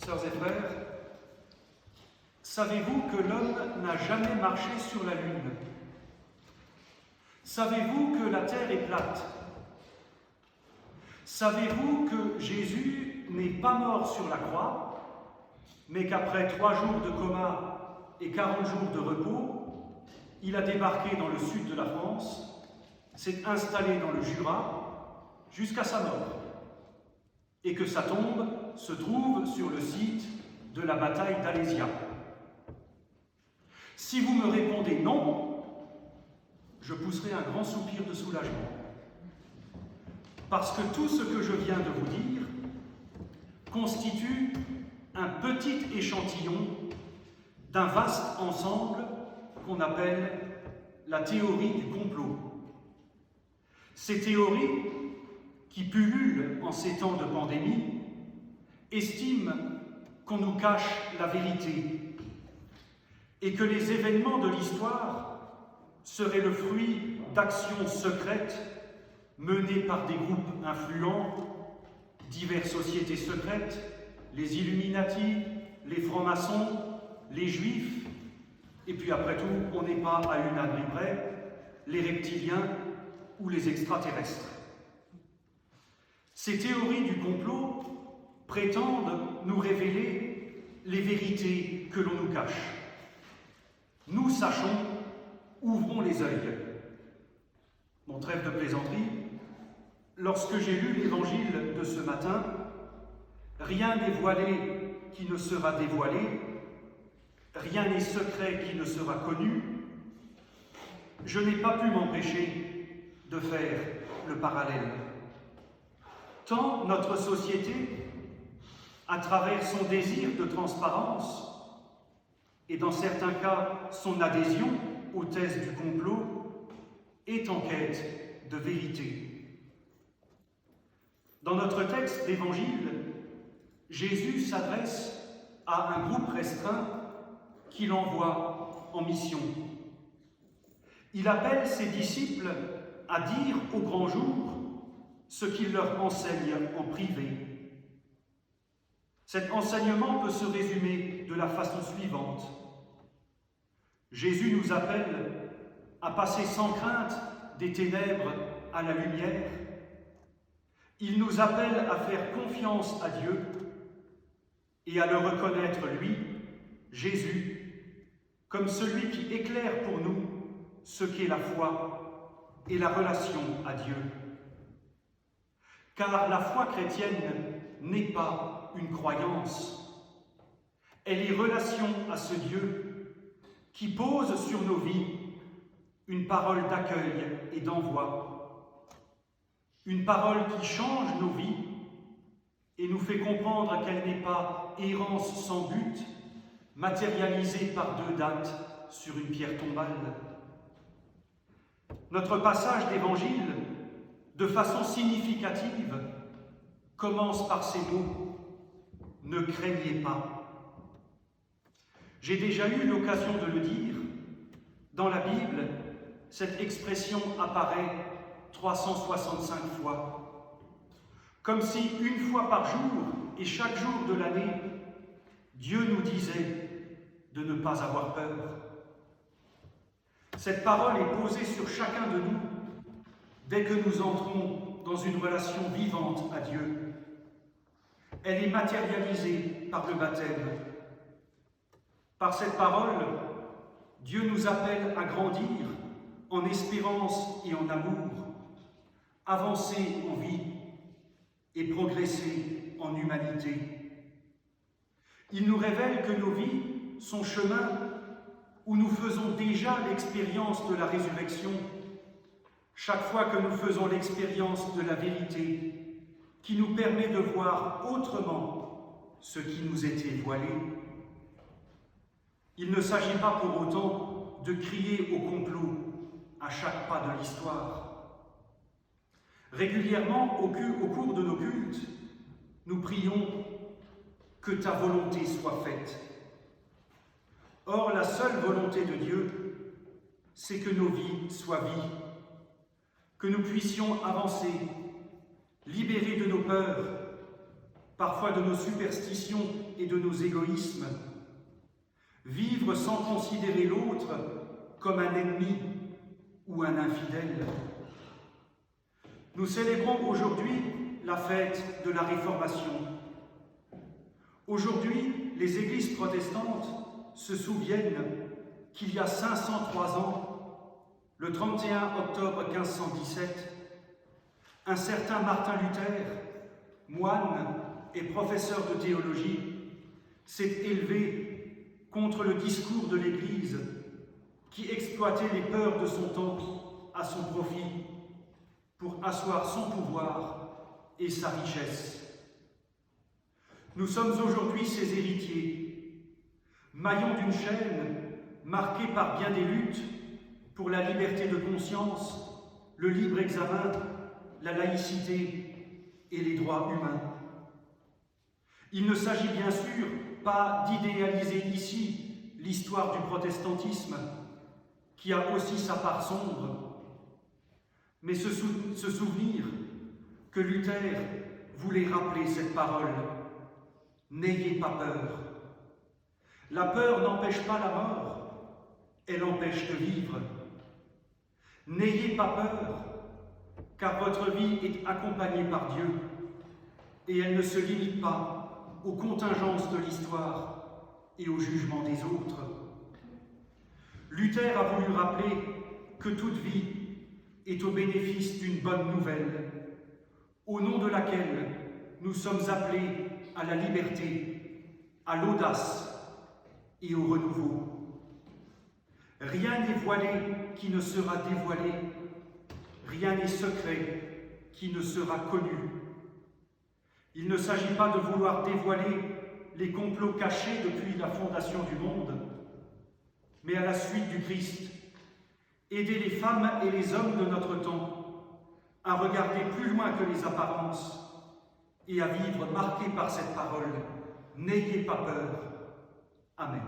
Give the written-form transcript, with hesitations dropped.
Sœurs et frères, savez-vous que l'homme n'a jamais marché sur la lune? Savez-vous que la terre est plate? Savez-vous que Jésus n'est pas mort sur la croix, mais qu'après 3 jours de coma et 40 jours de repos, il a débarqué dans le sud de la France, s'est installé dans le Jura jusqu'à sa mort, et que sa tombe se trouve sur le site de la bataille d'Alésia? Si vous me répondez non, je pousserai un grand soupir de soulagement. Parce que tout ce que je viens de vous dire constitue un petit échantillon d'un vaste ensemble qu'on appelle la théorie du complot. Ces théories, qui pullulent en ces temps de pandémie, estiment qu'on nous cache la vérité et que les événements de l'histoire seraient le fruit d'actions secrètes menées par des groupes influents, diverses sociétés secrètes, les Illuminati, les francs-maçons, les Juifs, et puis après tout, on n'est pas à une abri près, les reptiliens ou les extraterrestres. Ces théories du complot prétendent nous révéler les vérités que l'on nous cache. Nous sachons, ouvrons les œils. Mon trêve de plaisanterie, lorsque j'ai lu l'évangile de ce matin, rien n'est voilé qui ne sera dévoilé, rien n'est secret qui ne sera connu, je n'ai pas pu m'empêcher de faire le parallèle. Tant notre société, à travers son désir de transparence, et dans certains cas son adhésion aux thèses du complot, est en quête de vérité. Dans notre texte d'évangile, Jésus s'adresse à un groupe restreint qu'il envoie en mission. Il appelle ses disciples à dire au grand jour ce qu'il leur enseigne en privé. Cet enseignement peut se résumer de la façon suivante. Jésus nous appelle à passer sans crainte des ténèbres à la lumière. Il nous appelle à faire confiance à Dieu et à le reconnaître, lui, Jésus, comme celui qui éclaire pour nous ce qu'est la foi et la relation à Dieu. Car la foi chrétienne n'est pas une croyance, elle est relation à ce Dieu qui pose sur nos vies une parole d'accueil et d'envoi, une parole qui change nos vies et nous fait comprendre qu'elle n'est pas errance sans but, matérialisée par 2 dates sur une pierre tombale. Notre passage d'évangile, de façon significative, commence par ces mots « Ne craignez pas ». J'ai déjà eu l'occasion de le dire, dans la Bible, cette expression apparaît 365 fois, comme si une fois par jour et chaque jour de l'année, Dieu nous disait de ne pas avoir peur. Cette parole est posée sur chacun de nous dès que nous entrons dans une relation vivante à Dieu. Elle est matérialisée par le baptême. Par cette parole, Dieu nous appelle à grandir en espérance et en amour, avancer en vie et progresser en humanité. Il nous révèle que nos vies sont chemins où nous faisons déjà l'expérience de la résurrection, chaque fois que nous faisons l'expérience de la vérité, qui nous permet de voir autrement ce qui nous était voilé. Il ne s'agit pas pour autant de crier au complot à chaque pas de l'histoire. Régulièrement, au cours de nos cultes, nous prions « Que ta volonté soit faite ». Or, la seule volonté de Dieu, c'est que nos vies soient vies, que nous puissions avancer, libérés de nos peurs, parfois de nos superstitions et de nos égoïsmes, vivre sans considérer l'autre comme un ennemi ou un infidèle. Nous célébrons aujourd'hui la fête de la Réformation. Aujourd'hui, les églises protestantes se souviennent qu'il y a 503 ans, le 31 octobre 1517, un certain Martin Luther, moine et professeur de théologie, s'est élevé contre le discours de l'Église qui exploitait les peurs de son temps à son profit pour asseoir son pouvoir et sa richesse. Nous sommes aujourd'hui ses héritiers, maillons d'une chaîne marquée par bien des luttes pour la liberté de conscience, le libre examen, la laïcité et les droits humains. Il ne s'agit bien sûr pas d'idéaliser ici l'histoire du protestantisme, qui a aussi sa part sombre, mais se souvenir que Luther voulait rappeler cette parole: n'ayez pas peur. La peur n'empêche pas la mort, elle empêche de vivre. N'ayez pas peur, car votre vie est accompagnée par Dieu, et elle ne se limite pas aux contingences de l'histoire et au jugement des autres. Luther a voulu rappeler que toute vie est au bénéfice d'une bonne nouvelle, au nom de laquelle nous sommes appelés à la liberté, à l'audace et au renouveau. Rien n'est voilé qui ne sera dévoilé, rien n'est secret qui ne sera connu. Il ne s'agit pas de vouloir dévoiler les complots cachés depuis la fondation du monde, mais à la suite du Christ, aider les femmes et les hommes de notre temps à regarder plus loin que les apparences et à vivre marqués par cette parole: n'ayez pas peur. Amen.